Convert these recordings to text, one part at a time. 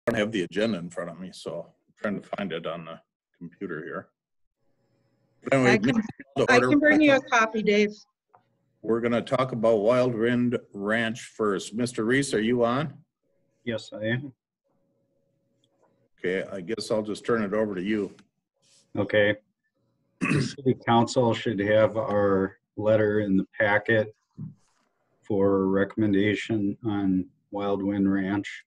don't have the agenda in front of me, so I'm trying to find it on the computer here. But anyway, I can bring you a copy, Dave. we're going to talk about Wild Wind Ranch first. Mr. Reese, are you on? Yes, I am. Okay, I guess I'll just turn it over to you. Okay. The city council should have our letter in the packet for recommendation on Wild Wind Ranch.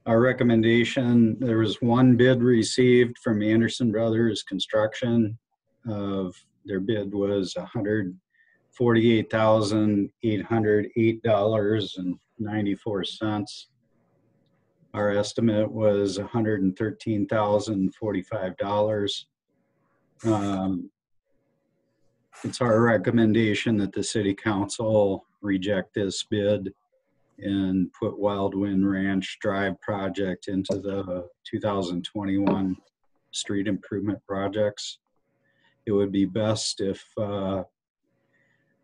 Our recommendation, there was one bid received from Anderson Brothers Construction. Their bid was $148,808.94. Our estimate was $113,045. It's our recommendation that the city council reject this bid and put Wild Wind Ranch Drive project into the 2021 street improvement projects. It would be best if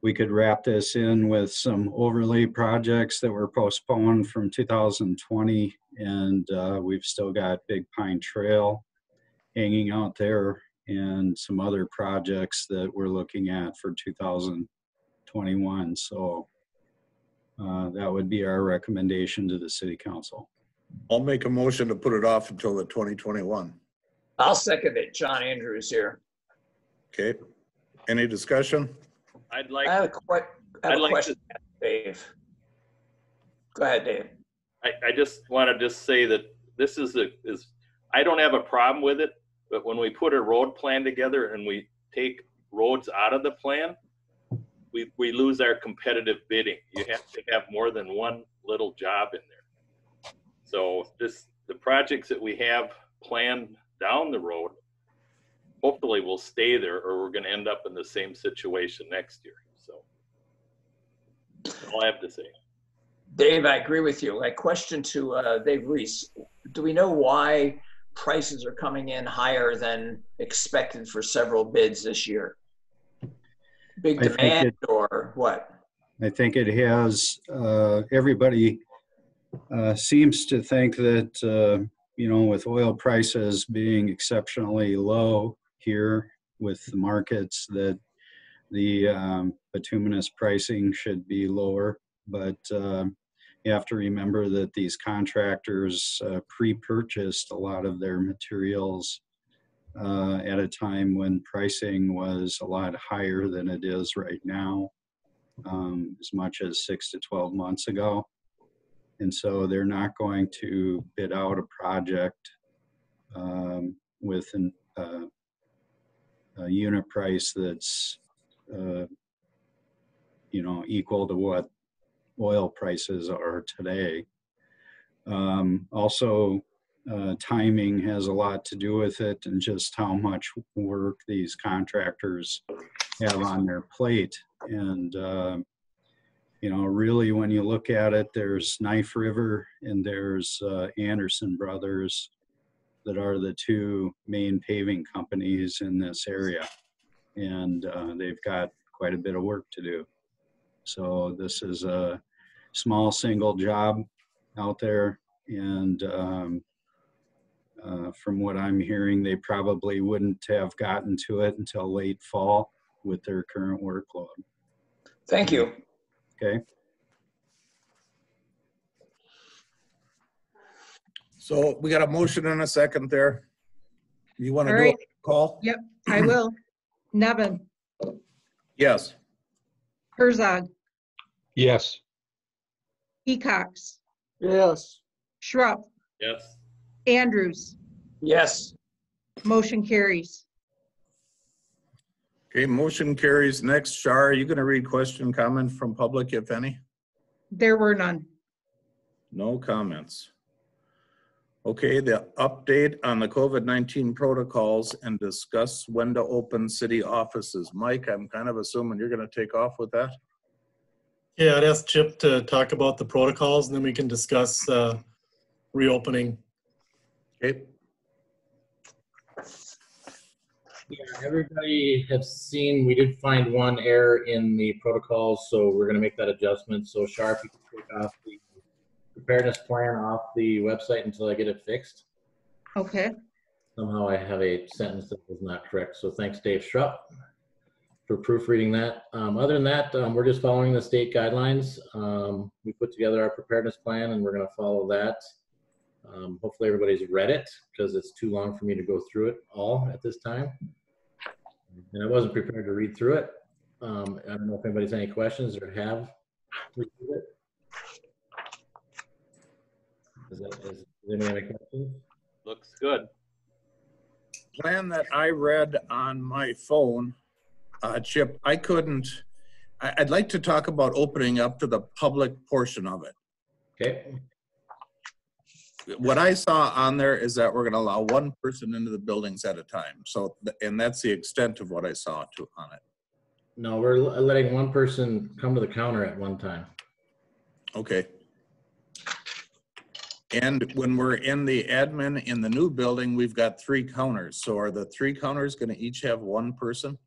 we could wrap this in with some overlay projects that were postponed from 2020, and we've still got Big Pine Trail hanging out there and some other projects that we're looking at for 2021. So that would be our recommendation to the city council. I'll make a motion to put it off until the 2021. I'll second it. John Andrews here. Okay, any discussion? I have a question, Dave. Go ahead, Dave. I just want to say that this is I don't have a problem with it, but when we put a road plan together and we take roads out of the plan, we lose our competitive bidding. You have to have more than one little job in there. So the projects that we have planned down the road, hopefully will stay there, or we're going to end up in the same situation next year. So that's all I have to say. Dave, I agree with you. My question to Dave Reese, do we know why prices are coming in higher than expected for several bids this year? Big demand or what? I think it has, everybody seems to think that, with oil prices being exceptionally low here with the markets, that the bituminous pricing should be lower. But you have to remember that these contractors pre-purchased a lot of their materials at a time when pricing was a lot higher than it is right now, as much as 6 to 12 months ago. And so they're not going to bid out a project with a unit price that's equal to what oil prices are today. Also, timing has a lot to do with it, and just how much work these contractors have on their plate. And really, when you look at it, there's Knife River and there's Anderson Brothers that are the two main paving companies in this area. And they've got quite a bit of work to do. So this is a small single job out there. And from what I'm hearing, they probably wouldn't have gotten to it until late fall with their current workload. Thank you. Okay. So we got a motion and a second there. You want to All do right. a call? Yep, I will. Nevin, Yes. Herzog, Yes. Ecox, Yes. Schrupp, Yes. Andrews. Yes. Motion carries. Okay, motion carries. Next, Shar, are you going to read question, comment from public, if any? There were none. No comments. Okay, the update on the COVID-19 protocols and discuss when to open city offices. Mike, I'm kind of assuming you're going to take off with that? Yeah, I'd ask Chip to talk about the protocols, and then we can discuss reopening. Okay. Yeah, everybody has seen, we did find one error in the protocols, so we're going to make that adjustment. So Sharp, you can take off the preparedness plan off the website until I get it fixed. Okay, Somehow I have a sentence that was not correct. So thanks, Dave Schrupp, for proofreading that. Other than that, we're just following the state guidelines. We put together our preparedness plan and we're going to follow that. Hopefully everybody's read it because it's too long for me to go through it all at this time. And I wasn't prepared to read through it. I don't know if anybody's any questions or have read it. Does anybody have any questions? Looks good. Plan that I read on my phone, Chip, I'd like to talk about opening up to the public portion of it. Okay. What I saw on there is that we're going to allow one person into the buildings at a time. So, and that's the extent of what I saw on it. No, we're letting one person come to the counter at one time. Okay. And when we're in the admin in the new building, we've got 3 counters. So are the 3 counters going to each have one person?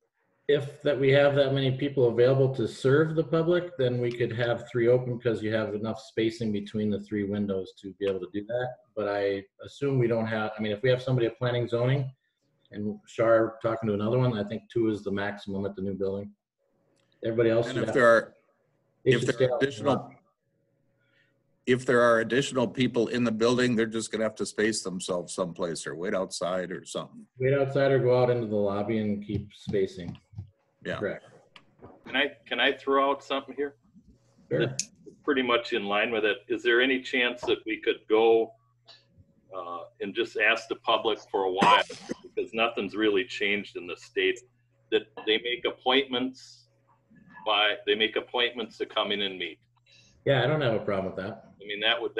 If that we have that many people available to serve the public, then we could have 3 open because you have enough spacing between the 3 windows to be able to do that. But I assume we don't have, I mean, if we have somebody at planning zoning and Shar talking to another one, I think 2 is the maximum at the new building. Everybody else. And if there are, they if should there stay are out additional, if there are additional people in the building, they're just gonna have to space themselves someplace or wait outside or something. wait outside or go out into the lobby and keep spacing. Yeah. Correct. Can I throw out something here? Sure. That's pretty much in line with it. Is there any chance that we could go and just ask the public for a while, because nothing's really changed in the state, that they make appointments to come in and meet? Yeah, I don't have a problem with that. I mean, that would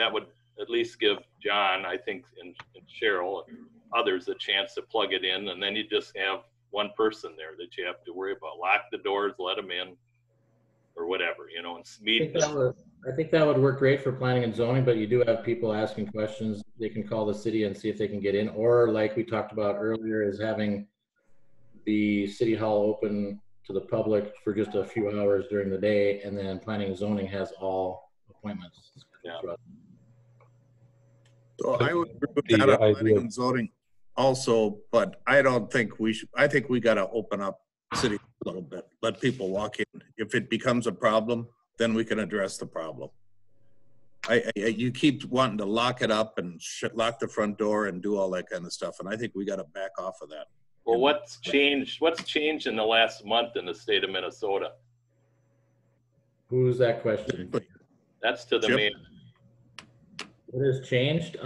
at least give John, I think, and Cheryl and others a chance to plug it in, and then you just have one person there that you have to worry about. Lock the doors, let them in, or whatever, you know, and meet. I think that would work great for planning and zoning, but you do have people asking questions. They can call the city and see if they can get in, or like we talked about earlier, is having the city hall open to the public for just a few hours during the day, and then planning and zoning has all appointments. Yeah. So I would agree with that on planning and zoning also, but I don't think we should, I think we gotta open up city a little bit, let people walk in. If it becomes a problem, then we can address the problem. You keep wanting to lock it up and lock the front door and do all that kind of stuff, and I think we gotta back off of that. Well, what's changed in the last month in the state of Minnesota? Who's that question? That's to the Chip? main. What has changed?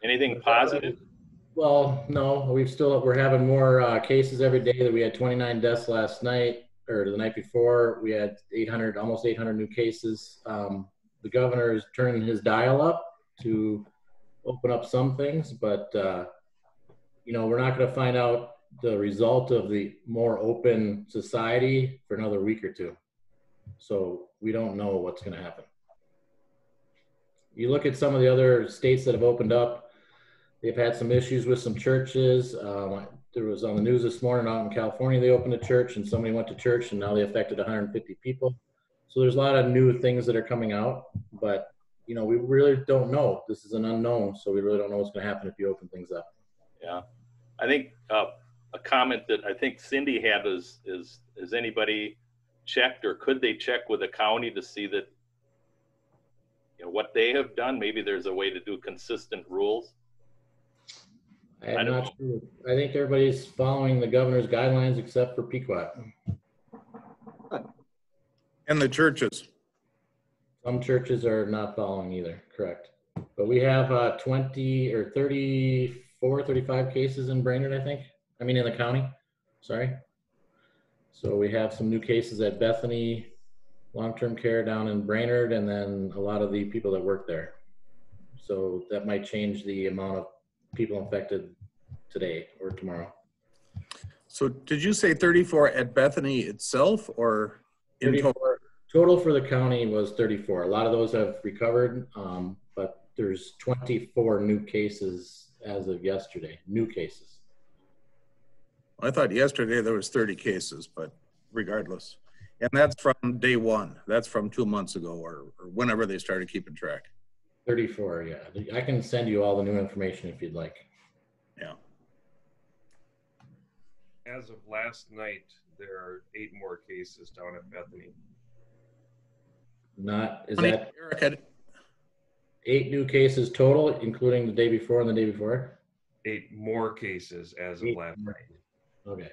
Anything positive? Well, no, we're having more cases every day. That we had 29 deaths last night, or the night before. We had almost 800 new cases. The governor is turning his dial up to open up some things, but we're not going to find out the result of the more open society for another week or 2. So we don't know what's going to happen. You look at some of the other states that have opened up, they've had some issues with some churches. There was on the news this morning out in California, they opened a church and somebody went to church and now they affected 150 people. So there's a lot of new things that are coming out, but we really don't know. This is an unknown, so we really don't know what's going to happen if you open things up. Yeah, I think a comment that I think Cindy had is anybody checked, or could they check with the county to see that what they have done? Maybe there's a way to do consistent rules. I'm not sure. I think everybody's following the governor's guidelines except for Pequot. And the churches. Some churches are not following either, correct. But we have 20 or 34, 35 cases in Brainerd, I think. I mean, in the county, sorry. So we have some new cases at Bethany long-term care down in Brainerd, and then a lot of the people that work there. So that might change the amount of people infected today or tomorrow. So did you say 34 at Bethany itself, or in total? Total for the county was 34. A lot of those have recovered, but there's 24 new cases as of yesterday, new cases. I thought yesterday there was 30 cases, but regardless. And that's from day one. That's from 2 months ago or whenever they started keeping track. 34, yeah. I can send you all the new information if you'd like. Yeah. As of last night, there are 8 more cases down at Bethany. Is that Eric, 8 new cases total, including the day before and the day before? 8 more cases as of 8 last more. night. Okay.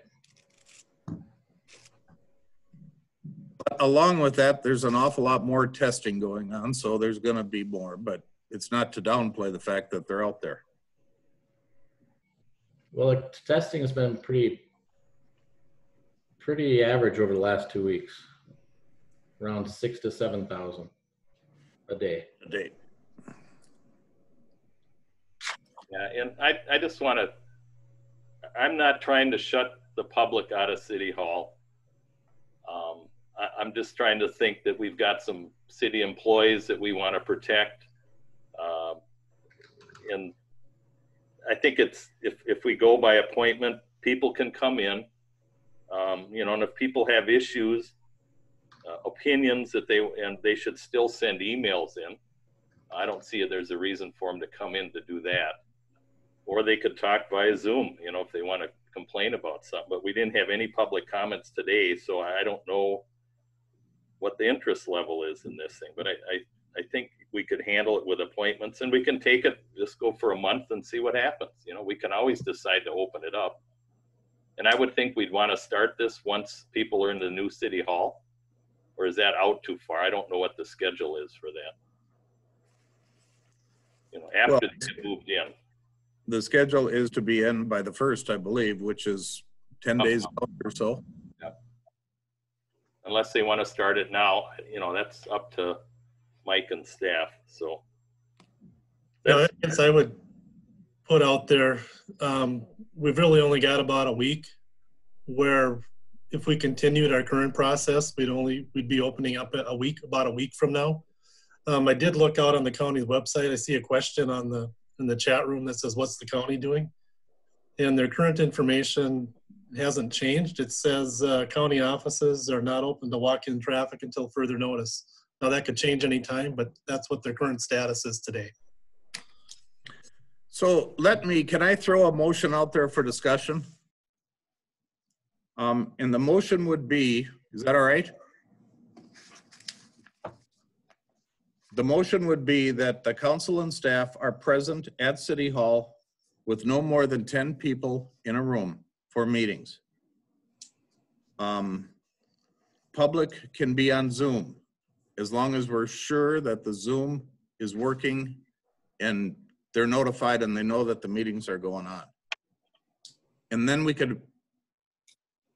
along with that, there's an awful lot more testing going on, so there's going to be more, but it's not to downplay the fact that they're out there. Well, the testing has been pretty average over the last 2 weeks, around 6,000 to 7,000 a day. Yeah, and I just want to, I'm not trying to shut the public out of City Hall. I'm just trying to think that we've got some city employees that we want to protect. And I think it's, if we go by appointment, people can come in, you know, and if people have issues, opinions that they should still send emails in. I don't see there's a reason for them to come in to do that. Or they could talk via Zoom, you know, if they want to complain about something. But we didn't have any public comments today, so I don't know what the interest level is in this thing. But I think we could handle it with appointments, and we can take it, just go for a month and see what happens. You know, we can always decide to open it up. And I would think we'd want to start this once people are in the new City Hall. Or is that out too far? I don't know what the schedule is for that. You know, after Well, they get moved in. The schedule is to be in by the 1st, I believe, which is 10 days out or so. Yep. Unless they want to start it now, you know, that's up to Mike and staff. So Yeah, I guess I would put out there, we've really only got about a week where if we continued our current process, we'd be opening up about a week from now. I did look out on the county's website. I see a question in the chat room that says, what's the county doing? And their current information hasn't changed. It says county offices are not open to walk-in traffic until further notice. Now that could change anytime, but that's what their current status is today. So can I throw a motion out there for discussion? And the motion would be, is that all right? The motion would be that the council and staff are present at City Hall with no more than 10 people in a room for meetings. Public can be on Zoom as long as we're sure that the Zoom is working and they're notified and they know that the meetings are going on. And then we could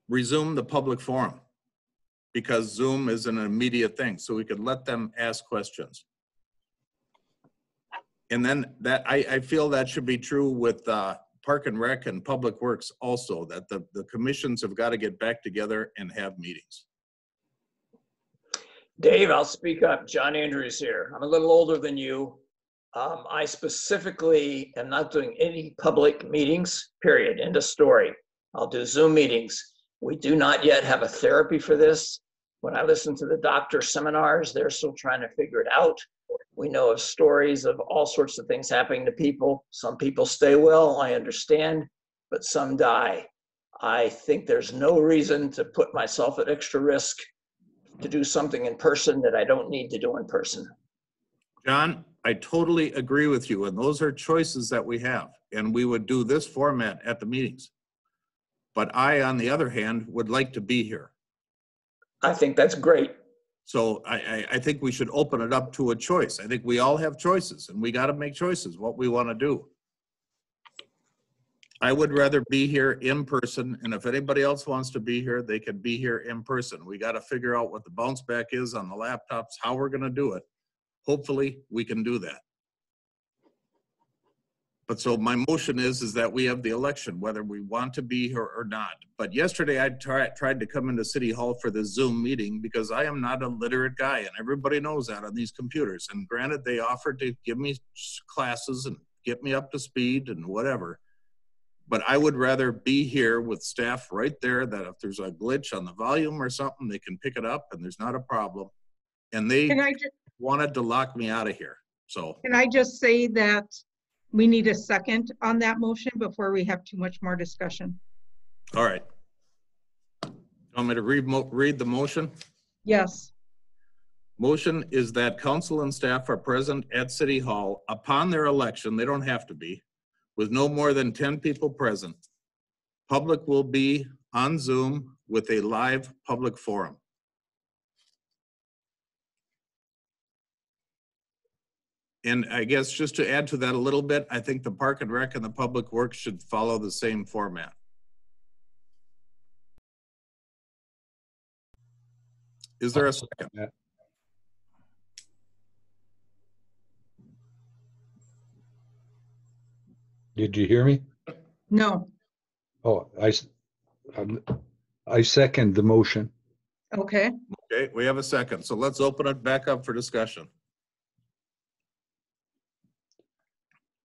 resume the public forum because Zoom is an immediate thing. So we could let them ask questions. And then I feel that should be true with Park and Rec and Public Works also, that the commissions have got to get back together and have meetings. Dave, I'll speak up. John Andrews here. I'm a little older than you. I specifically am not doing any public meetings, period. End of story. I'll do Zoom meetings. We do not yet have a therapy for this. When I listen to the doctor seminars, they're still trying to figure it out. We know of stories of all sorts of things happening to people. Some people stay well, I understand, but some die. I think there's no reason to put myself at extra risk to do something in person that I don't need to do in person. John, I totally agree with you. And those are choices that we have. And we would do this format at the meetings. But I, on the other hand, would like to be here. I think that's great. So I think we should open it up to a choice. I think we all have choices and we got to make choices what we want to do. I would rather be here in person, and if anybody else wants to be here, they can be here in person. We got to figure out what the bounce back is on the laptops, how we're going to do it. Hopefully we can do that. But so my motion is that we have the election, whether we want to be here or not. But yesterday I tried to come into City Hall for the Zoom meeting because I am not a literate guy, and everybody knows that on these computers. And granted, they offered to give me classes and get me up to speed and whatever. But I would rather be here with staff right there, that if there's a glitch on the volume or something, they can pick it up and there's not a problem. And they wanted to lock me out of here, so. Can I just say that we need a second on that motion before we have too much more discussion? All right. Want me to read the motion? Yes. Motion is that council and staff are present at City Hall upon their election, they don't have to be, with no more than 10 people present. Public will be on Zoom with a live public forum. And I guess just to add to that a little bit, I think the Park and Rec and the Public Works should follow the same format. Is there a second? Did you hear me? No. Oh, I second the motion. Okay. Okay, we have a second. So let's open it back up for discussion.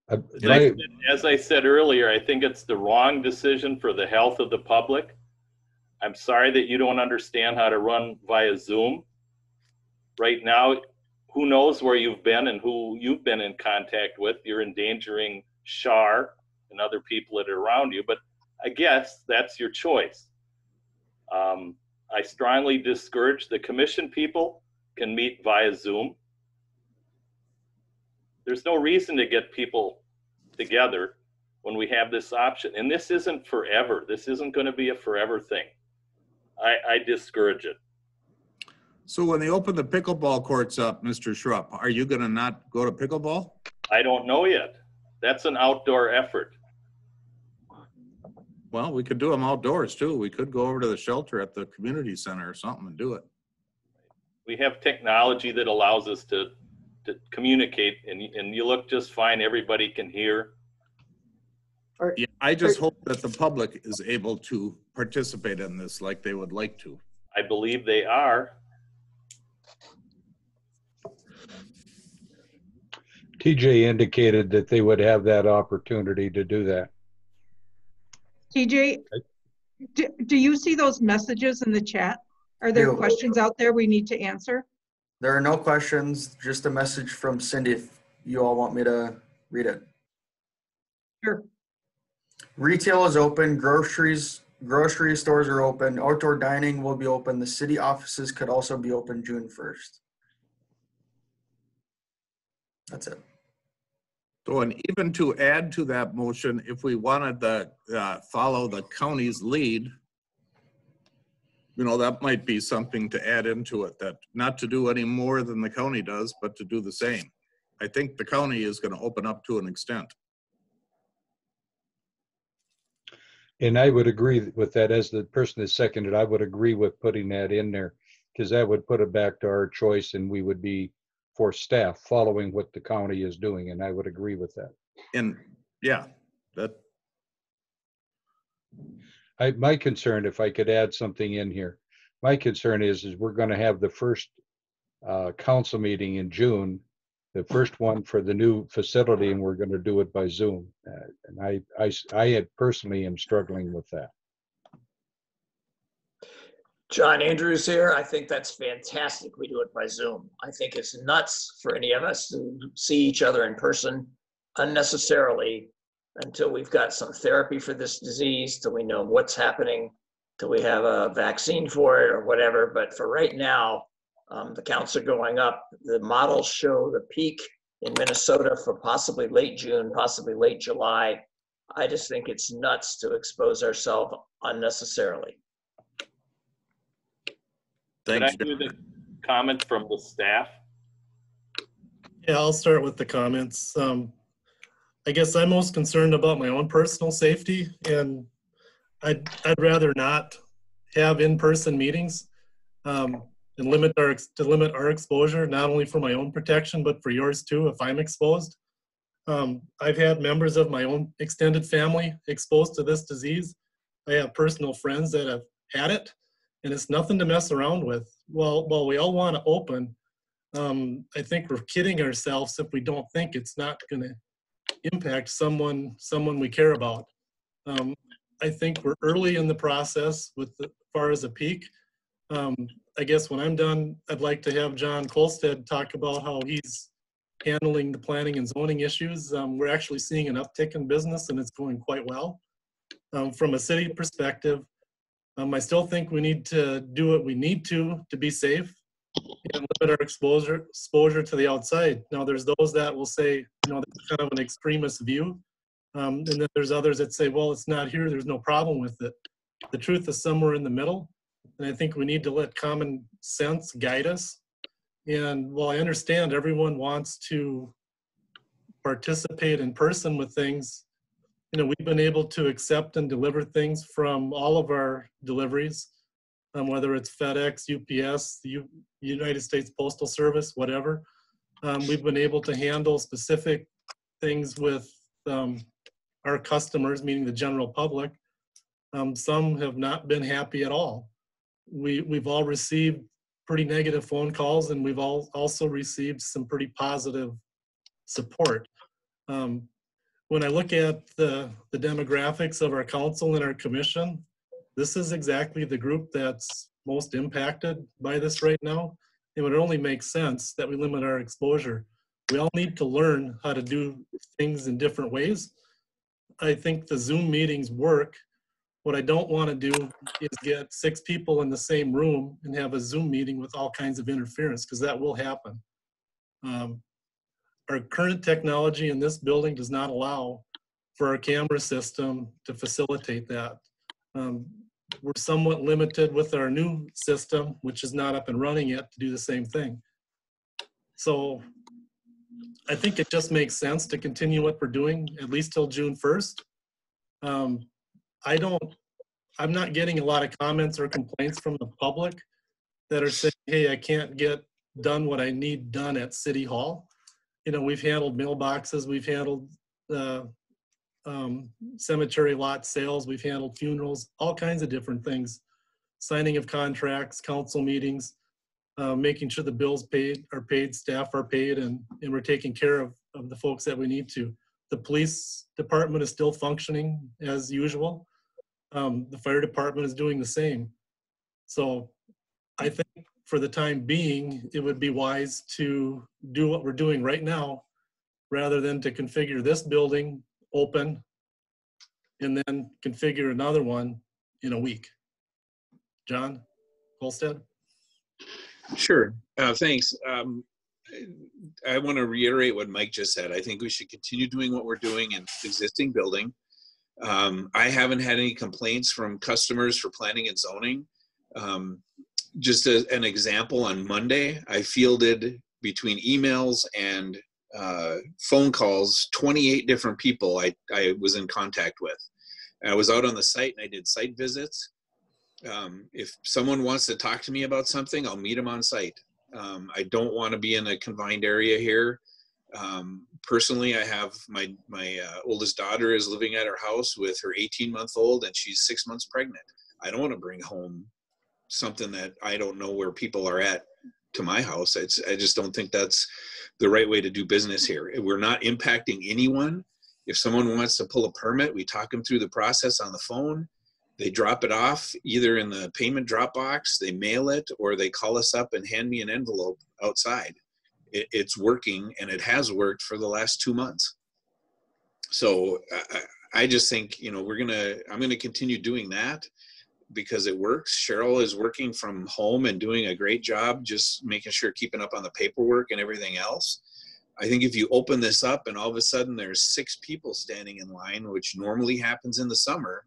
As I said earlier, I think it's the wrong decision for the health of the public. I'm sorry that you don't understand how to run via Zoom. Right now, who knows where you've been and who you've been in contact with. You're endangering Shar and other people that are around you, but I guess that's your choice. I strongly discourage the commission people can meet via Zoom. There's no reason to get people together when we have this option. And this isn't forever. This isn't going to be a forever thing. I discourage it. So when they open the pickleball courts up, Mr. Schrupp, are you going to not go to pickleball? I don't know yet. That's an outdoor effort. Well, we could do them outdoors too. We could go over to the shelter at the community center or something and do it. We have technology that allows us to communicate, and you look just fine. Everybody can hear. Yeah, I just hope that the public is able to participate in this like they would like to. I believe they are. TJ indicated that they would have that opportunity to do that. TJ, do you see those messages in the chat? Are there questions out there we need to answer? There are no questions, just a message from Cindy if you all want me to read it. Sure. Retail is open, grocery stores are open, outdoor dining will be open. The city offices could also be open June 1st. That's it. So, and even to add to that motion, if we wanted to follow the county's lead, you know, that might be something to add into it, that not to do any more than the county does, but to do the same. I think the county is going to open up to an extent. And I would agree with that. As the person that seconded, I would agree with putting that in there, because that would put it back to our choice, and we would be, for staff, following what the county is doing, and I would agree with that. And yeah, that. My concern, if I could add something in here, my concern is we're going to have the first council meeting in June, the first one for the new facility, and we're going to do it by Zoom. And I personally am struggling with that. John Andrews here. I think that's fantastic. We do it by Zoom. I think it's nuts for any of us to see each other in person unnecessarily until we've got some therapy for this disease, till we know what's happening, till we have a vaccine for it or whatever. But for right now, the counts are going up. The models show the peak in Minnesota for possibly late June, possibly late July. I just think it's nuts to expose ourselves unnecessarily. Can I do the comment from the staff? Yeah, I'll start with the comments. I guess I'm most concerned about my own personal safety, and I'd rather not have in-person meetings and limit our exposure, not only for my own protection, but for yours too, if I'm exposed. I've had members of my own extended family exposed to this disease. I have personal friends that have had it, and it's nothing to mess around with. Well, we all want to open. I think we're kidding ourselves if we don't think it's not going to impact someone we care about. I think we're early in the process with as far as a peak. I guess when I'm done, I'd like to have John Kolstad talk about how he's handling the planning and zoning issues. We're actually seeing an uptick in business and it's going quite well. From a city perspective, I still think we need to do what we need to be safe and limit our exposure to the outside. Now, there's those that will say, you know, that's kind of an extremist view. And then there's others that say, well, it's not here, there's no problem with it. The truth is somewhere in the middle. And I think we need to let common sense guide us. And while I understand everyone wants to participate in person with things, you know, we've been able to accept and deliver things from all of our deliveries, whether it's FedEx, UPS, the United States Postal Service, whatever. We've been able to handle specific things with our customers, meaning the general public. Some have not been happy at all. We've all received pretty negative phone calls, and we've all also received some pretty positive support. When I look at the demographics of our council and our commission, this is exactly the group that's most impacted by this right now. It would only make sense that we limit our exposure. We all need to learn how to do things in different ways. I think the Zoom meetings work. What I don't want to do is get 6 people in the same room and have a Zoom meeting with all kinds of interference, because that will happen. Our current technology in this building does not allow for our camera system to facilitate that. We're somewhat limited with our new system, which is not up and running yet, to do the same thing. So I think it just makes sense to continue what we're doing, at least till June 1st. I'm not getting a lot of comments or complaints from the public that are saying, hey, I can't get done what I need done at City Hall. You know, we've handled mailboxes, we've handled cemetery lot sales, we've handled funerals, all kinds of different things. Signing of contracts, council meetings, making sure the bills are paid, staff are paid, and we're taking care of the folks that we need to. The police department is still functioning as usual. The fire department is doing the same. So I think for the time being, it would be wise to do what we're doing right now, rather than to configure this building open and then configure another one in a week. John Kolstad? Sure, thanks. I want to reiterate what Mike just said. I think we should continue doing what we're doing in the existing building. I haven't had any complaints from customers for planning and zoning. Just an example, on Monday, I fielded between emails and phone calls, 28 different people I was in contact with. I was out on the site and I did site visits. If someone wants to talk to me about something, I'll meet them on site. I don't want to be in a confined area here. Personally, I have my oldest daughter is living at her house with her 18-month-old, and she's 6 months pregnant. I don't want to bring home something that I don't know where people are at to my house. I just don't think that's the right way to do business here. We're not impacting anyone. If someone wants to pull a permit, we talk them through the process on the phone. They drop it off either in the payment drop box, they mail it, or they call us up and hand me an envelope outside. It's working, and it has worked for the last 2 months. So I just think, you know, I'm gonna continue doing that because it works. Cheryl is working from home and doing a great job, just making sure, keeping up on the paperwork and everything else. I think if you open this up and all of a sudden there's 6 people standing in line, which normally happens in the summer,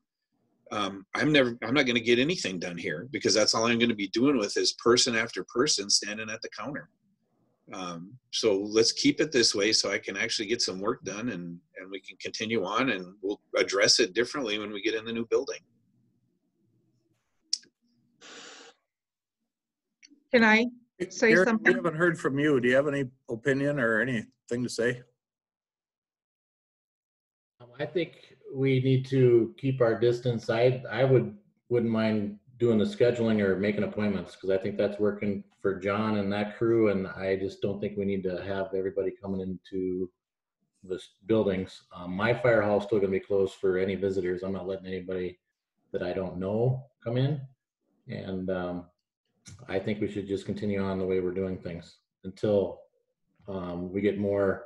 I'm not going to get anything done here, because that's all I'm going to be doing with is person after person standing at the counter. So let's keep it this way so I can actually get some work done, and we can continue on, and we'll address it differently when we get in the new building. Can I say Eric, something? we haven't heard from you. Do you have any opinion or anything to say? I think we need to keep our distance. I wouldn't mind doing the scheduling or making appointments, because I think that's working for John and that crew, and I just don't think we need to have everybody coming into the buildings. My firehouse still gonna be closed for any visitors. I'm not letting anybody that I don't know come in. And I think we should just continue on the way we're doing things until we get more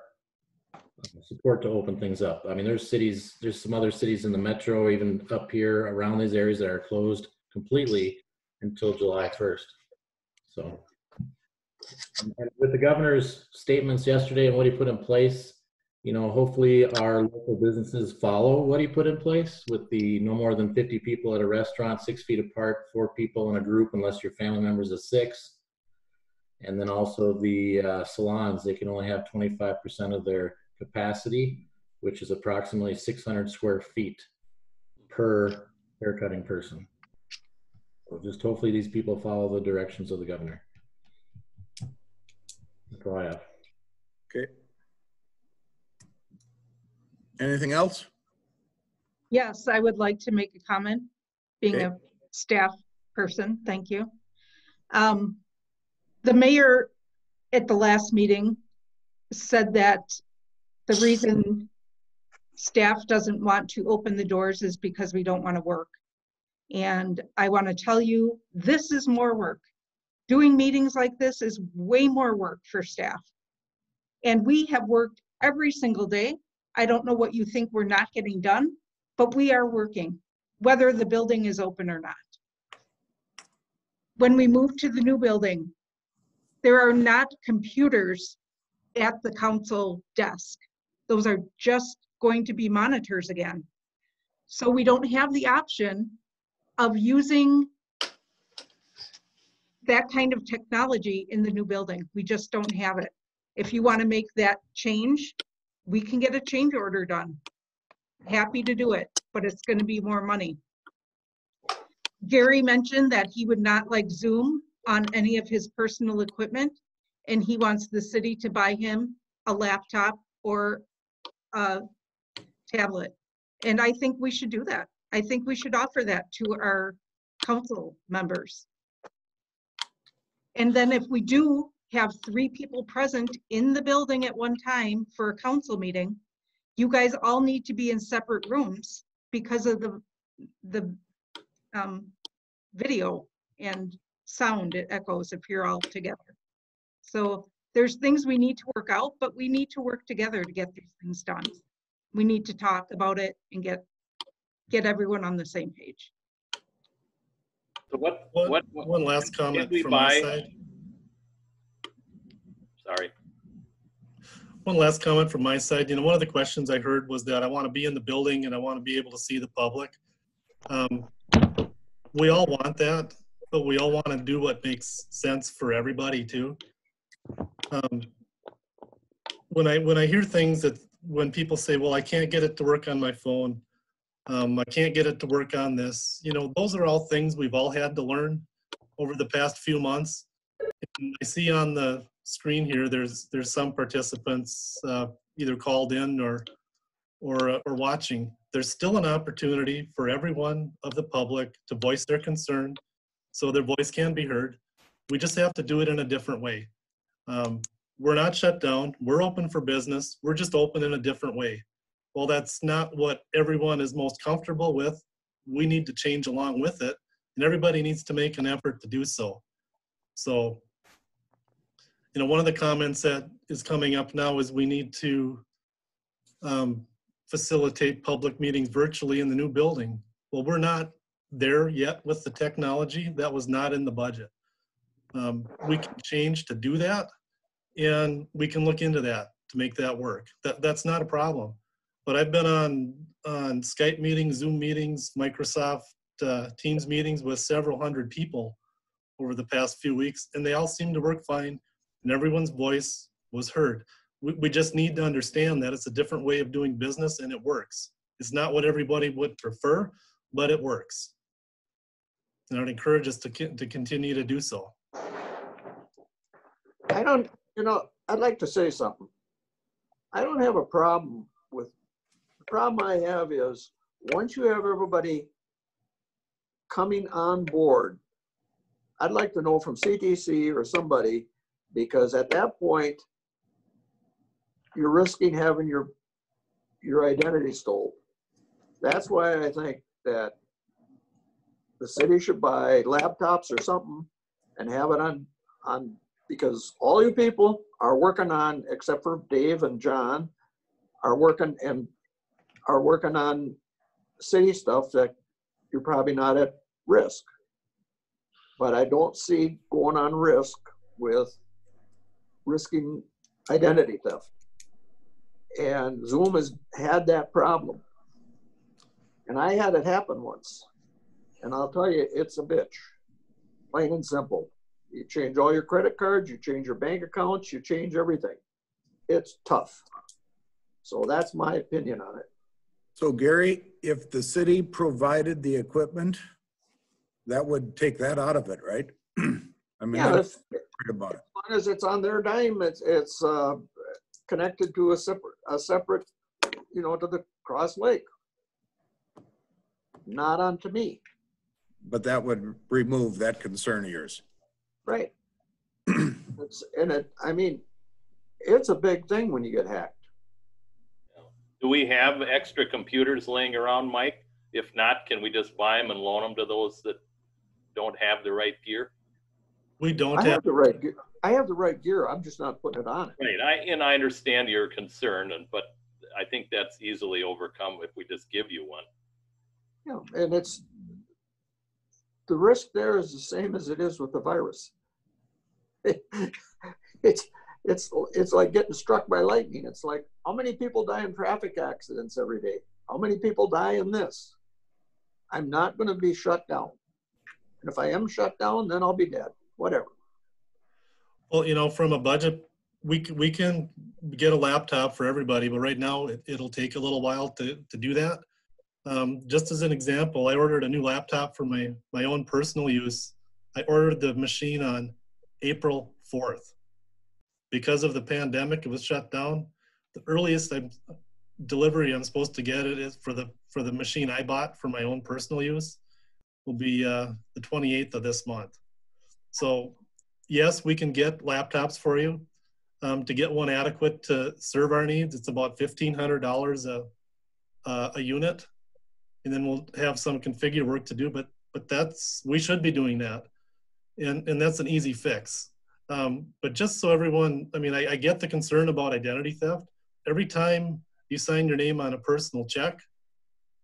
support to open things up. I mean, there's some other cities in the metro, even up here around these areas that are closed completely until July 1st. So and with the governor's statements yesterday and what he put in place, you know, hopefully our local businesses follow what he put in place with the no more than 50 people at a restaurant, 6 feet apart, 4 people in a group unless your family members of 6. And then also the salons, they can only have 25% of their capacity, which is approximately 600 square feet per haircutting person. So just hopefully these people follow the directions of the governor. That's all I have. Okay. Anything else? Yes, I would like to make a comment, being Okay. a staff person. Thank you. The mayor at the last meeting said that the reason staff doesn't want to open the doors is because we don't want to work. And I want to tell you, this is more work. Doing meetings like this is way more work for staff. And we have worked every single day. I don't know what you think we're not getting done, but we are working, whether the building is open or not. When we move to the new building, there are not computers at the council desk. Those are just going to be monitors again. So we don't have the option of using that kind of technology in the new building. We just don't have it. If you want to make that change, we can get a change order done. Happy to do it, but it's going to be more money. Gary mentioned that he would not like Zoom on any of his personal equipment, and he wants the city to buy him a laptop or a tablet. And I think we should do that. I think we should offer that to our council members. And then if we do have 3 people present in the building at one time for a council meeting, you guys all need to be in separate rooms because of the video and sound. It echoes if you're all together. So there's things we need to work out, but we need to work together to get these things done. We need to talk about it and get everyone on the same page. So One last comment we from my buy- side. Sorry. One last comment from my side. You know, one of the questions I heard was that I want to be in the building and I want to be able to see the public. We all want that, but we all want to do what makes sense for everybody too. When I hear things that when people say, well, I can't get it to work on my phone, I can't get it to work on this, you know, those are all things we've all had to learn over the past few months. And I see on the screen here, there's some participants either called in or watching. There's still an opportunity for everyone of the public to voice their concern so their voice can be heard. We just have to do it in a different way. We're not shut down. We're open for business. We're just open in a different way. Well, that's not what everyone is most comfortable with. We need to change along with it, and everybody needs to make an effort to do so. So, you know, one of the comments that is coming up now is we need to facilitate public meetings virtually in the new building. Well, we're not there yet with the technology. That was not in the budget. We can change to do that, and we can look into that to make that work. That's not a problem. But I've been on Skype meetings, Zoom meetings, Microsoft Teams meetings with several hundred people over the past few weeks, and they all seem to work fine, and everyone's voice was heard. We just need to understand that it's a different way of doing business, and it works. It's not what everybody would prefer, but it works. And I'd encourage us to continue to do so. I don't, you know, I'd like to say something. I don't have a problem with, the problem I have is once you have everybody coming on board, I'd like to know from CTC or somebody, because at that point, you're risking having your your identity stole. That's why I think that the city should buy laptops or something and have it on, because all you people are working on, except for Dave and John, are working on city stuff that you're probably not at risk. But I don't see going on risk with risking identity theft. And Zoom has had that problem. And I had it happen once. And I'll tell you, it's a bitch, plain and simple. You change all your credit cards, you change your bank accounts, you change everything. It's tough. So that's my opinion on it. So Gary, if the city provided the equipment, that would take that out of it, right? I mean, Yeah, that's worried about it. As long as it's on their dime, it's connected to a separate, you know, to the Cross Lake. Not onto me. But that would remove that concern of yours. Right. I mean, it's a big thing when you get hacked. Do we have extra computers laying around, Mike? If not, can we just buy them and loan them to those that don't have the right gear? We don't I have the right gear. I have the right gear. I'm just not putting it on it. Right. I understand your concern, but I think that's easily overcome if we just give you one. Yeah, and the risk there is the same as it is with the virus. It's like getting struck by lightning. It's like, how many people die in traffic accidents every day? How many people die in this? I'm not going to be shut down. And if I am shut down, then I'll be dead. Whatever. Well, you know, from a budget, we can get a laptop for everybody, but right now it'll take a little while to do that. Just as an example, I ordered a new laptop for my own personal use. I ordered the machine on April 4th. Because of the pandemic, it was shut down. The earliest delivery I'm supposed to get it is for the machine I bought for my own personal use will be the 28th of this month. So yes, we can get laptops for you. To get one adequate to serve our needs, it's about $1,500 a unit. And then we'll have some configure work to do, but we should be doing that. And that's an easy fix. But just so everyone, I mean, I get the concern about identity theft. Every time you sign your name on a personal check,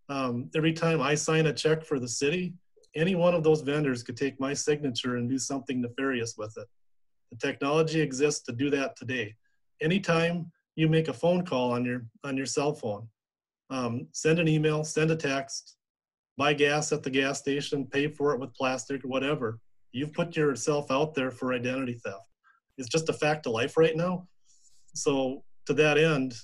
every time I sign a check for the city, any one of those vendors could take my signature and do something nefarious with it. The technology exists to do that today. Anytime you make a phone call on your cell phone, send an email, send a text, buy gas at the gas station, pay for it with plastic or whatever. You've put yourself out there for identity theft. It's just a fact of life right now. So to that end,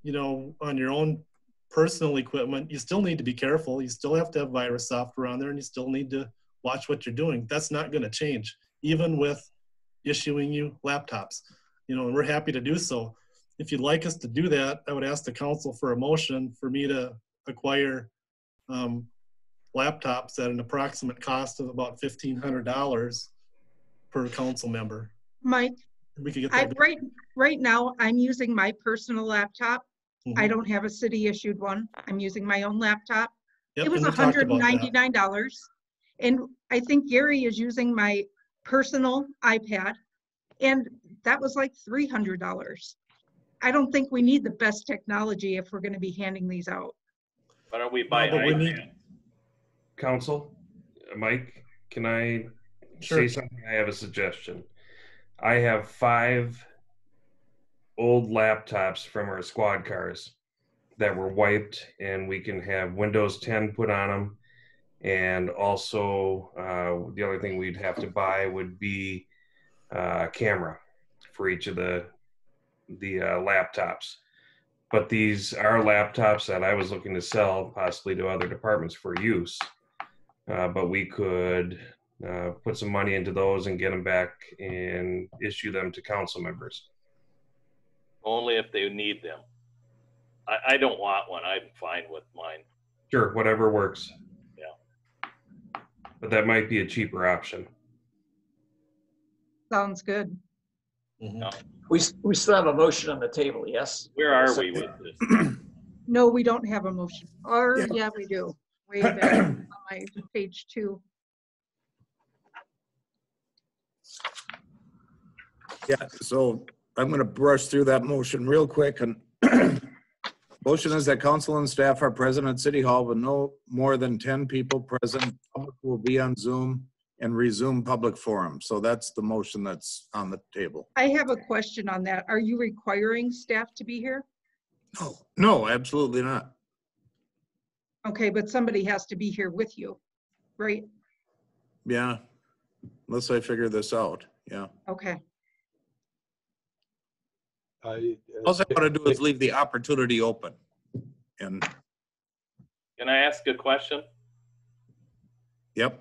you know, on your own personal equipment, you still need to be careful. You still have to have virus software on there and you still need to watch what you're doing. That's not going to change, even with issuing you laptops, you know, and we're happy to do so. If you'd like us to do that, I would ask the council for a motion for me to acquire laptops at an approximate cost of about $1,500 per council member. Mike, We could get that. right now, I'm using my personal laptop. Mhm. I don't have a city issued one. I'm using my own laptop. Yep, It was and we talked about that. $199. And I think Gary is using my personal iPad, and that was like $300. I don't think we need the best technology if we're going to be handing these out. Why don't we buy but we iPad? need- Council, Mike, can I Sure. say something? I have a suggestion. I have 5 old laptops from our squad cars that were wiped, and we can have Windows 10 put on them. And also, the other thing we'd have to buy would be a camera for each of the laptops. But these are laptops that I was looking to sell possibly to other departments for use. But we could put some money into those and get them back and issue them to council members. Only if they need them. I don't want one. I'm fine with mine. Sure, whatever works. Yeah. But that might be a cheaper option. Sounds good. Mhm. No. We still have a motion on the table, yes? Where are we with this? No, we don't have a motion. Or, Yeah. yeah, we do. Way back on my page 2. Yeah, so I'm going to brush through that motion real quick. And motion is that council and staff are present at City Hall with no more than 10 people present. Public will be on Zoom and resume public forum. So that's the motion that's on the table. I have a question on that. Are you requiring staff to be here? No, absolutely not. Okay, but somebody has to be here with you, right? Yeah, unless I figure this out. Yeah. Okay. All I want to do is leave the opportunity open. And Can I ask a question? yep,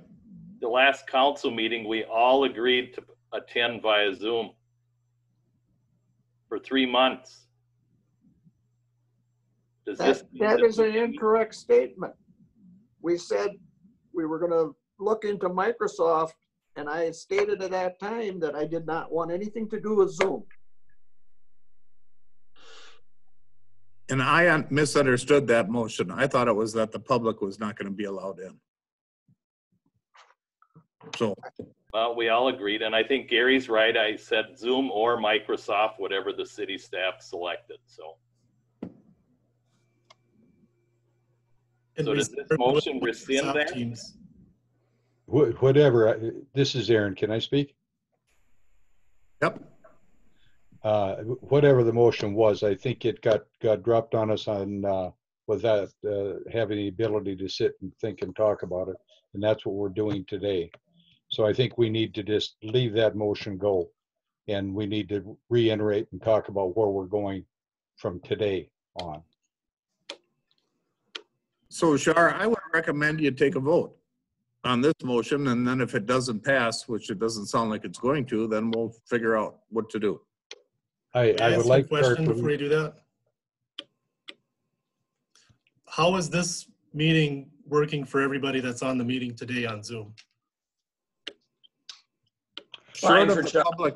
The last council meeting, we all agreed to attend via Zoom for 3 months. Does this mean That is an we- incorrect statement. We said we were gonna look into Microsoft, and I stated at that time that I did not want anything to do with Zoom. and I misunderstood that motion. I thought it was that the public was not going to be allowed in. So, Well, we all agreed, and I think Gary's right. I said Zoom or Microsoft, whatever the city staff selected, so. So does this motion rescind that? Teams. Whatever, this is Aaron, can I speak? yep. Whatever the motion was, I think it got dropped on us without having the ability to sit and think and talk about it. And that's what we're doing today. So I think we need to just leave that motion go. And we need to reiterate and talk about where we're going from today on. So Shar, I would recommend you take a vote on this motion, and then if it doesn't pass, which it doesn't sound like it's going to, then we'll figure out what to do. I Can I would ask like a question Shar to- before you do that? How is this meeting working for everybody that's on the meeting today on Zoom? Fine Short for of the John. public.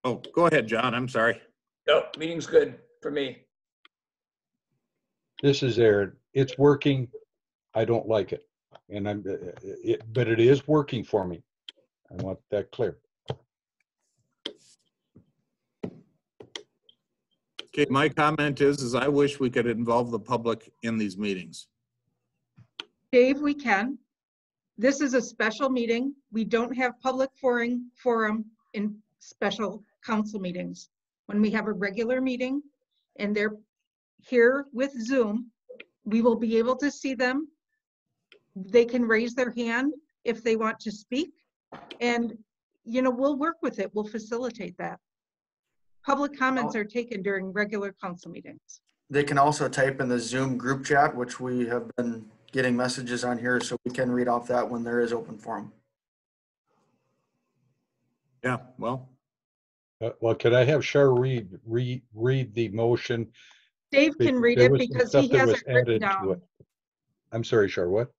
Oh, go ahead, John. I'm sorry. No, meeting's good for me. This is Aaron. It's working. I don't like it. And but it is working for me. I want that clear. Okay, my comment is I wish we could involve the public in these meetings. Dave, we can. This is a special meeting. We don't have public forum in special council meetings. When we have a regular meeting and they're here with Zoom, we will be able to see them. They can raise their hand if they want to speak. And, you know, we'll work with it. We'll facilitate that. Public comments are taken during regular council meetings. They can also type in the Zoom group chat, which we have been getting messages on here, so we can read off that when there is open forum. Yeah, well, Well, could I have Shar read the motion? Dave can read There it was some because stuff he that has was it written added to down. it. I'm sorry, Shar, what?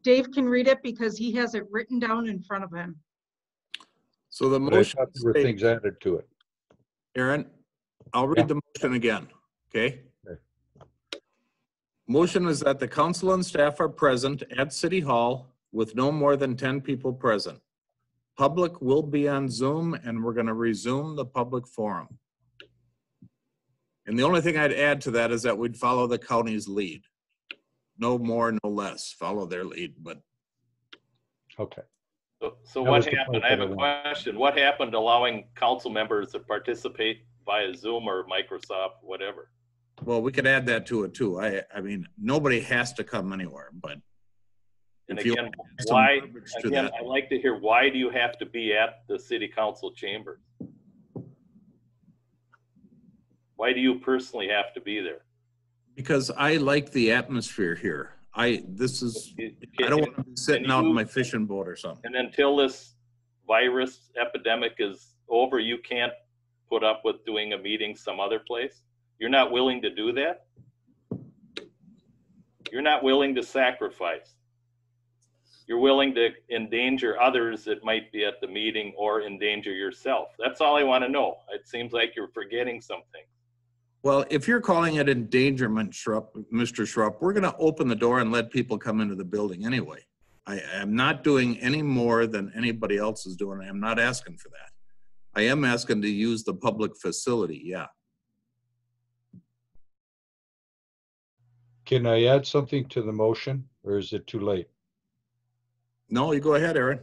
Dave can read it because he has it written down in front of him. so the But I motion, thought there were things added to it. Aaron, I'll read the motion again, okay? Okay. Motion is that the council and staff are present at City Hall with no more than 10 people present. Public will be on Zoom, and we're going to resume the public forum. And the only thing I'd add to that is that we'd follow the county's lead. No more, no less. Follow their lead, but Okay. So That what was the happened? part I have that a I wanted. question. What happened allowing council members to participate via Zoom or Microsoft, whatever? well, we could add that to it too. I mean, nobody has to come anywhere, but And if you again, add some why, verbiage to again, that- I like to hear, why do you have to be at the city council chamber? Why do you personally have to be there? because I like the atmosphere here. I don't want to be sitting Can out in you- my fishing boat or something. And until this virus epidemic is over, you can't put up with doing a meeting some other place? You're not willing to do that? You're not willing to sacrifice. You're willing to endanger others that might be at the meeting or endanger yourself. That's all I want to know. It seems like you're forgetting something. Well, if you're calling it endangerment, Mr. Schrupp, we're going to open the door and let people come into the building anyway. I am not doing any more than anybody else is doing. I'm not asking for that. I am asking to use the public facility, yeah. Can I add something to the motion, or is it too late? No, you go ahead, Aaron.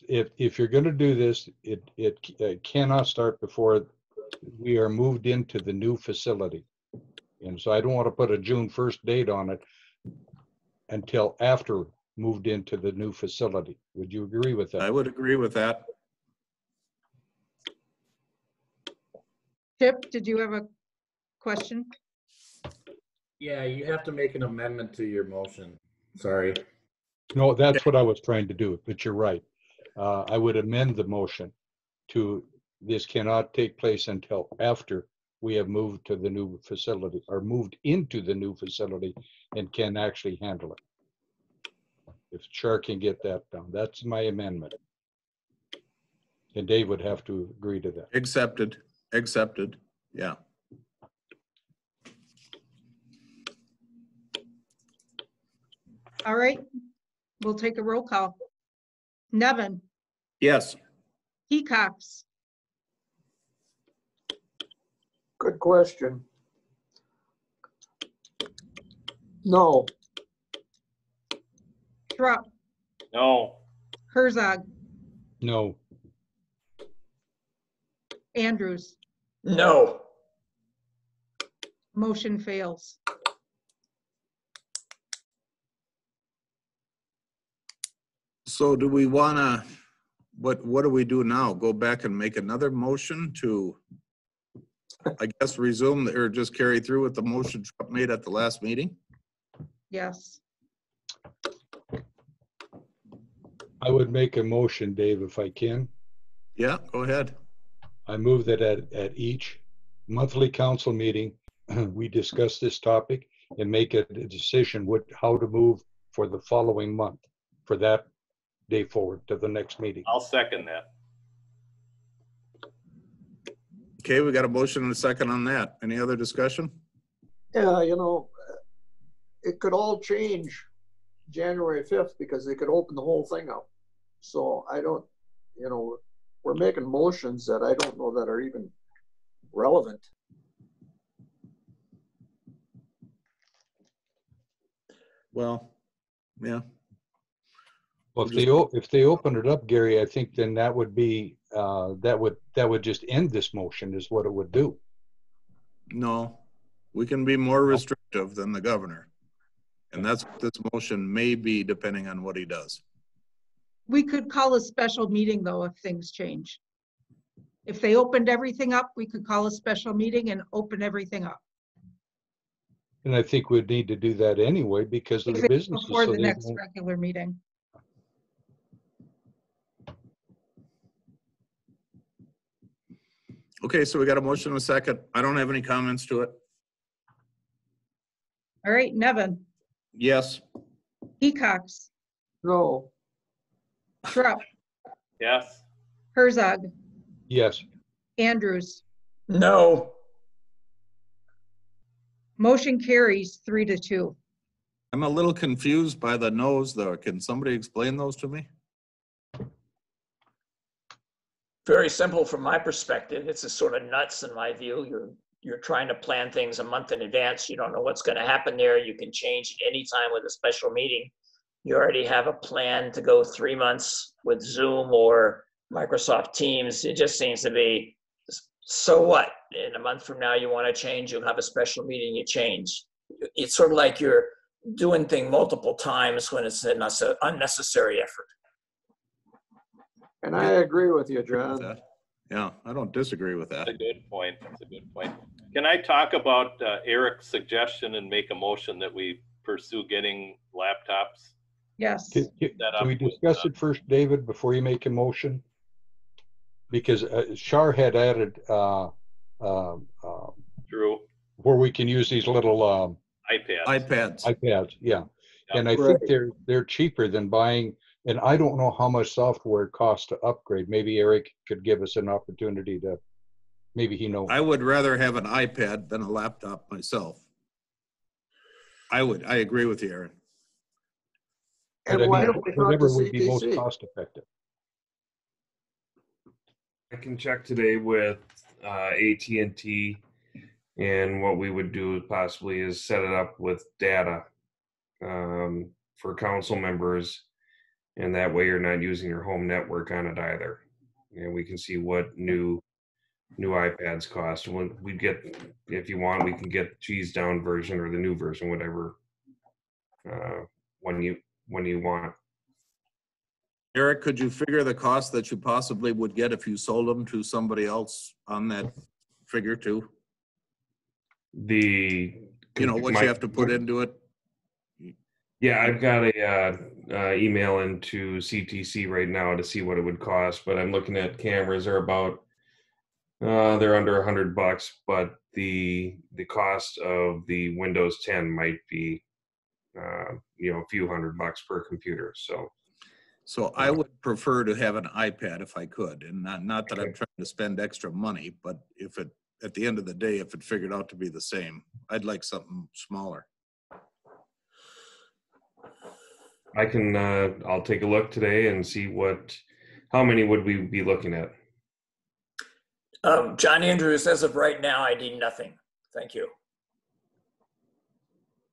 If you're going to do this, it cannot start before we are moved into the new facility. And so I don't want to put a June 1st date on it until after moved into the new facility. Would you agree with that? I would agree with that. Chip, did you have a question? Yeah, you have to make an amendment to your motion. Sorry. No, that's what I was trying to do, but you're right. I would amend the motion to this cannot take place until after we have moved to the new facility or moved into the new facility and can actually handle it. If Char can get that done, that's my amendment. And Dave would have to agree to that. Accepted, accepted, yeah. All right, we'll take a roll call. Nevin, Yes, Hecox, Good question. No. Schrupp, No. Herzog, No, Andrews. No. Motion fails. so do we wanna, what do we do now? Go back and make another motion to, I guess, resume or just carry through with the motion Trump made at the last meeting? Yes. I would make a motion, Dave, if I can. Yeah, go ahead. I move that at each monthly council meeting, we discuss this topic and make a decision how to move for the following month, for that day forward to the next meeting. I'll second that. Okay, we got a motion and a second on that. Any other discussion? Yeah, you know, it could all change January 5th because they could open the whole thing up. So I don't, you know, we're making motions that I don't know that are even relevant. Well, yeah. Well, if they open it up, Gary, I think then that would be, that would just end this motion is what it would do. No, we can be more restrictive than the governor. And that's what this motion may be depending on what he does. We could call a special meeting though if things change. If they opened everything up, we could call a special meeting and open everything up. And I think we'd need to do that anyway because of the businesses. Before so the they next won't- regular meeting. Okay, so we got a motion and a second. I don't have any comments to it. All right, Nevin, Yes, Hecox, No. Schrupp, Yes. Herzog, Yes, Andrews. No. Motion carries 3-2. I'm a little confused by the no's though. Can somebody explain those to me? Very simple from my perspective. It's a sort of nuts in my view. You're trying to plan things a month in advance. You don't know what's going to happen there. You can change at any time with a special meeting. You already have a plan to go 3 months with Zoom or Microsoft Teams. It just seems to be, so what? In a month from now, you want to change, you'll have a special meeting, you change. It's sort of like you're doing things multiple times when it's an unnecessary effort. And I agree with you, John. Yeah, I don't disagree with that. That's a good point. That's a good point. Can I talk about Eric's suggestion and make a motion that we pursue getting laptops? Yes. Can we discuss it first, David, before you make a motion? Because Shar had added True. where we can use these little iPads. iPads, yeah. Yeah. And I think they're cheaper than buying, and I don't know how much software it costs to upgrade. Maybe Eric could give us an opportunity to Maybe he knows. I would rather have an iPad than a laptop myself. I agree with you, Aaron. And But I why mean, don't we talk to whatever would be most CTC? cost effective. I can check today with AT&T, and what we would do possibly is set it up with data for council members, and that way you're not using your home network on it either. And we can see what new iPads cost. When we get, if you want, we can get cheese down version or the new version, whatever when you want. Eric, could you figure the cost that you possibly would get if you sold them to somebody else on that figure too? The You know, what you have to put into it? Yeah, I've got a email into CTC right now to see what it would cost, but I'm looking at cameras are about they're under $100, but the cost of the Windows 10 might be you know, a few $100 per computer. So I would prefer to have an iPad if I could, and not that I'm Okay. trying to spend extra money, but if it, at the end of the day, if it figured out to be the same, I'd like something smaller. I can I'll take a look today and see how many would we be looking at. John Andrews, as of right now, I need nothing. Thank you.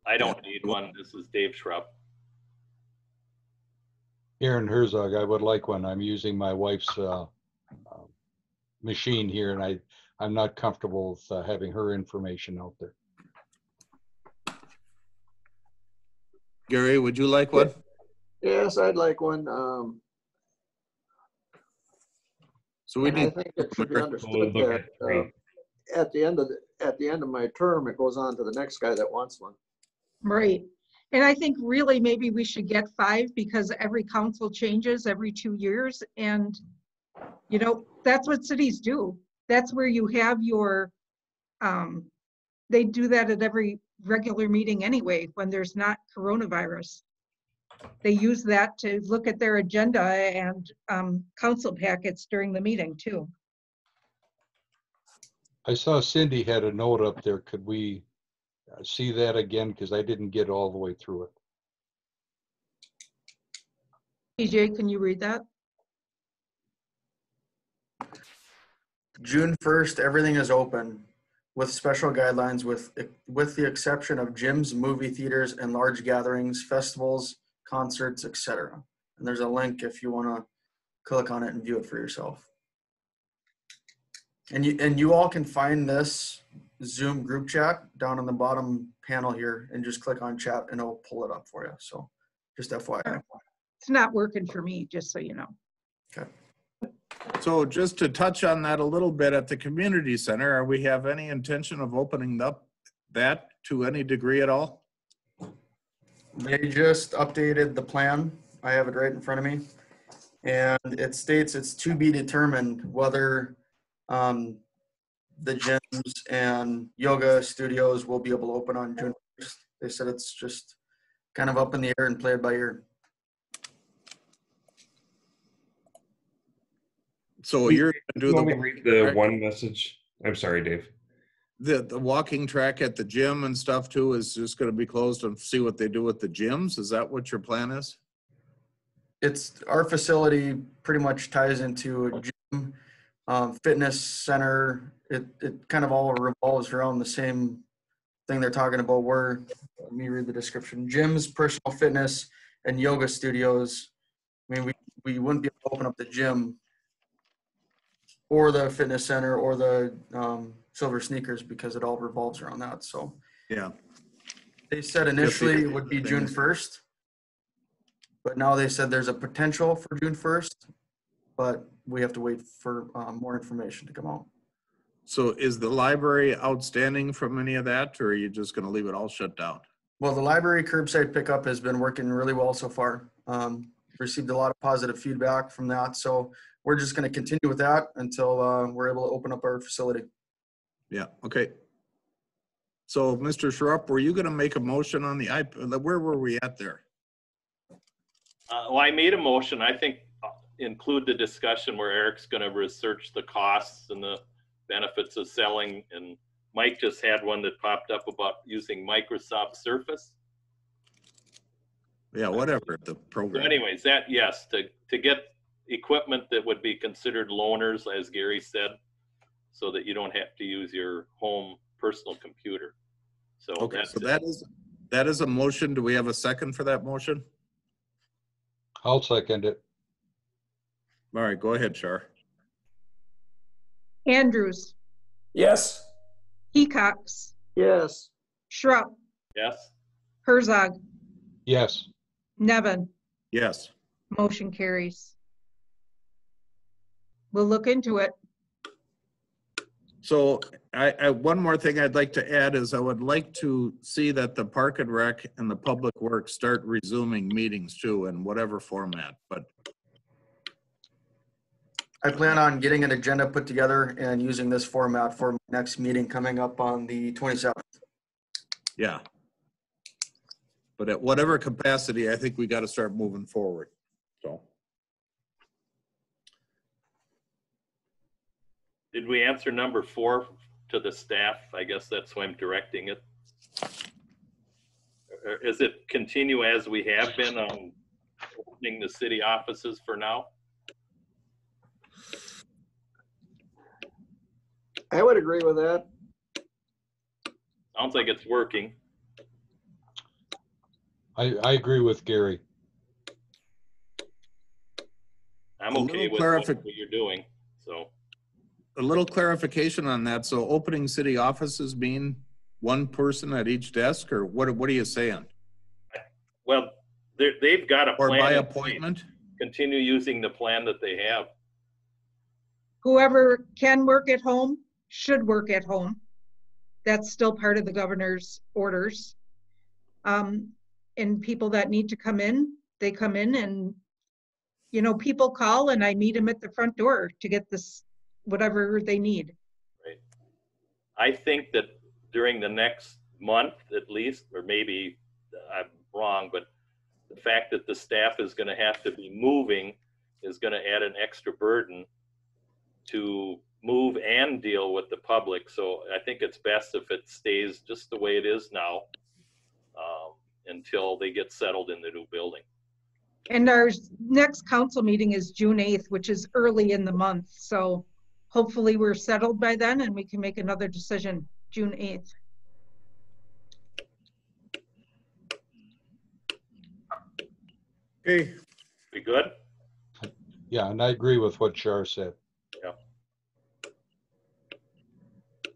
I don't need one. This is Dave Schrupp. Aaron Herzog, I would like one. I'm using my wife's machine here, and I'm not comfortable with having her information out there. Gary, would you like one? Yes, I'd like one. So we And I need, think it should be We'll understood look that at three. at the end of my term, it goes on to the next guy that wants one. Right. And I think really maybe we should get 5 because every council changes every 2 years. And, you know, that's what cities do. That's where you have your, they do that at every regular meeting anyway, when there's not coronavirus. They use that to look at their agenda and council packets during the meeting too. I saw Cindy had a note up there. Could we see that again? Because I didn't get all the way through it. TJ, can you read that? June 1st, everything is open with special guidelines with the exception of gyms, movie theaters, and large gatherings, festivals, concerts, etc. And there's a link if you want to click on it and view it for yourself. And you all can find this Zoom group chat down on the bottom panel here and just click on chat and it'll pull it up for you. So just FYI. It's not working for me, just so you know. Okay. so just to touch on that a little bit, at the community center, are we have any intention of opening up that to any degree at all? They just updated the plan. I have it right in front of me. And it states it's to be determined whether the gyms and yoga studios will be able to open on June 1st. They said it's just kind of up in the air and play it by ear. So you're gonna do Let me read the the one message. I'm sorry, Dave. the walking track at the gym and stuff too is just gonna be closed and see what they do with the gyms? Is that what your plan is? It's our facility pretty much ties into a gym, fitness center. It kind of all revolves around the same thing they're talking about where, let me read the description, gyms, personal fitness, and yoga studios. I mean, we wouldn't be able to open up the gym or the fitness center or the Silver Sneakers because it all revolves around that. So Yeah. they said initially it would be June 1st, but now they said there's a potential for June 1st, but we have to wait for more information to come out. So is the library outstanding from any of that, or are you just gonna leave it all shut down? Well, the library curbside pickup has been working really well so far. Received a lot of positive feedback from that. So we're just going to continue with that until we're able to open up our facility. Yeah, okay. So Mr. Schrupp, were you gonna make a motion on the iPad? Where were we at there? Well, I made a motion. I think include the discussion where Eric's going to research the costs and the benefits of selling, and Mike just had one that popped up about using Microsoft Surface. Yeah, whatever, the So program. anyways, that, yes, to get equipment that would be considered loaners, as Gary said, so that you don't have to use your home personal computer. So Okay, that's so it. that is a motion. Do we have a second for that motion? I'll second it. All right, go ahead, Char. Andrews, Yes. Hecox, Yes. Schrupp, Yes, Herzog, Yes, Nevin. Yes. Motion carries. We'll look into it. So one more thing I'd like to add is I would like to see that the Park and Rec and the Public Works start resuming meetings too, in whatever format, but I plan on getting an agenda put together and using this format for next meeting coming up on the 27th. yeah. But at whatever capacity, I think we got to start moving forward, so. did we answer number 4 to the staff? I guess that's why I'm directing it. Or is it continue as we have been on opening the city offices for now? I would agree with that. Sounds like it's working. I agree with Gary. I'm A okay little with what you're doing, so. A little clarification on that. So opening city offices mean one person at each desk, or what are you saying? Well, they've got a Or plan. by in place. appointment? Continue using the plan that they have. Whoever can work at home should work at home. That's still part of the governor's orders. And people that need to come in, they come in, and, you know, people call and I meet them at the front door to get this, whatever they need. Right. I think that during the next month at least, or maybe I'm wrong, but the fact that the staff is going to have to be moving is going to add an extra burden to move and deal with the public. So I think it's best if it stays just the way it is now until they get settled in the new building. And our next council meeting is June 8th, which is early in the month. So hopefully we're settled by then and we can make another decision June 8th. Okay. We good? Yeah, and I agree with what Char said. Yeah.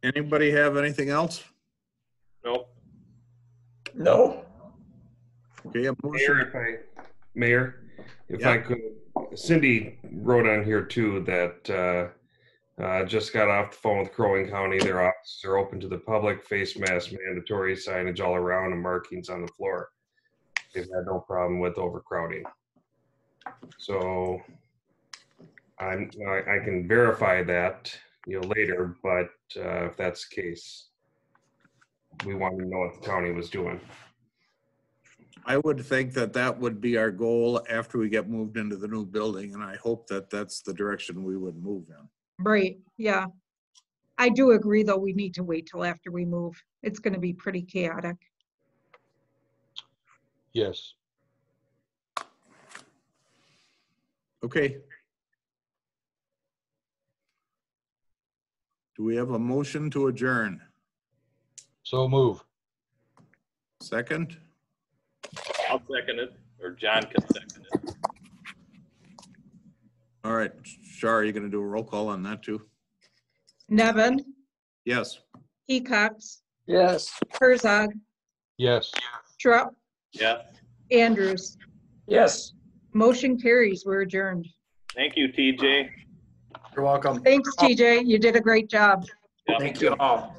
Anybody have anything else? No. No. Okay, a motion. Mayor, if Yeah. I could, Cindy wrote on here too that just got off the phone with Crow Wing County. Their offices are open to the public, face mask mandatory, signage all around, and markings on the floor. They've had no problem with overcrowding. So I can verify that, you know, later, but if that's the case, we wanted to know what the county was doing. I would think that that would be our goal after we get moved into the new building, and I hope that that's the direction we would move in. Right, yeah. I do agree, though, we need to wait till after we move. It's going to be pretty chaotic. Yes. Okay. Do we have a motion to adjourn? So move. Second? I'll second it, or John can second it. All right, Char, are you gonna do a roll call on that too? Nevin, Yes. Hecox, Yes. Herzog, Yes. Schrupp, Yeah. Andrews. Yes. Motion carries. We're adjourned. Thank you, TJ. You're welcome. Thanks, TJ. You did a great job. Yep. Thank you all.